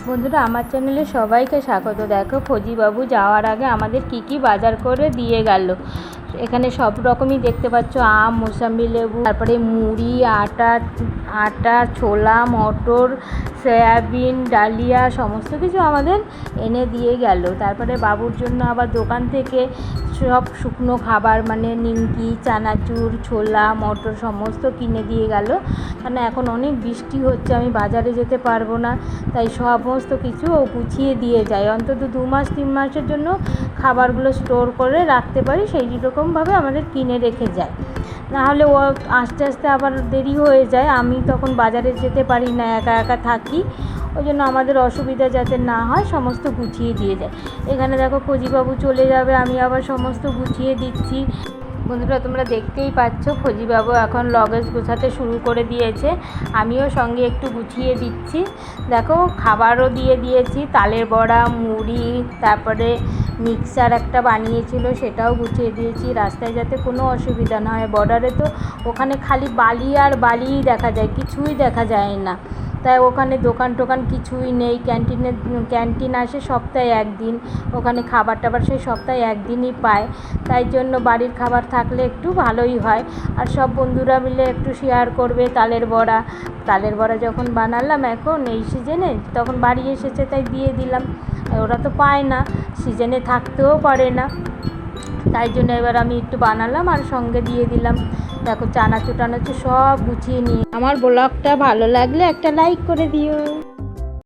বন্ধুরা, আমার চ্যানেলে সবাইকে স্বাগত। দেখো ফজিবাবু যাওয়ার আগে আমাদের কি বাজার করে দিয়ে গেল। এখানে সব রকমই দেখতে পাচ্ছ, আম, মোসাম্বি, লেবু, তারপরে মুড়ি, আটা, ছোলা, মটর, সয়াবিন, ডালিয়া সমস্ত কিছু আমাদের এনে দিয়ে গেল। তারপরে বাবুর জন্য আবার দোকান থেকে সব শুকনো খাবার মানে নিমকি, চানাচুর, ছোলা, মটর সমস্ত কিনে দিয়ে গেল। কারণ এখন অনেক বৃষ্টি হচ্ছে, আমি বাজারে যেতে পারবো না, তাই সমস্ত কিছু ও গুছিয়ে দিয়ে যায়। অন্তত 2 মাস 3 মাসের জন্য খাবারগুলো স্টোর করে রাখতে পারি, সেই রকমভাবে আমাদের কিনে রেখে যায়। নাহলে ও আস্তে আস্তে আবার দেরি হয়ে যায়, আমি তখন বাজারে যেতে পারি না, একা একা থাকি, ওই জন্য আমাদের অসুবিধা যাতে না হয় সমস্ত গুছিয়ে দিয়ে যায়। এখানে দেখো ফজিবাবু চলে যাবে, আমি আবার সমস্ত গুছিয়ে দিচ্ছি। বন্ধুরা, তোমরা দেখতেই পাচ্ছ ফজিবাবু এখন লগেজ গোছাতে শুরু করে দিয়েছে, আমিও সঙ্গে একটু গুছিয়ে দিচ্ছি। দেখো খাবারও দিয়ে দিয়েছি, তালের বড়া, মুড়ি, তারপরে মিক্সার একটা বানিয়েছিল সেটাও গুছিয়ে দিয়েছি, রাস্তায় যাতে কোনো অসুবিধা না হয়। বর্ডারে তো ওখানে খালি বালি আর বালিই দেখা যায়, কিছুই দেখা যায় না, তাই ওখানে দোকান টোকান কিছুই নেই। ক্যান্টিন আসে সপ্তাহে একদিন, ওখানে খাবার টাবার সেই সপ্তাহে একদিনই পায়, তাই জন্য বাড়ির খাবার থাকলে একটু ভালোই হয়। আর সব বন্ধুরা মিলে একটু শেয়ার করবে। তালের বড়া যখন বানালাম এখন এই সিজনে, তখন বাড়ি এসেছে তাই দিয়ে দিলাম। ওরা তো পায় না, সিজনে থাকতেও পারে না, তাই জন্য এবার আমি একটু বানালাম আর সঙ্গে দিয়ে দিলাম। দেখো চানাচুর সব গুছিয়ে নিয়ে। আমার ব্লগটা ভালো লাগলে একটা লাইক করে দিও।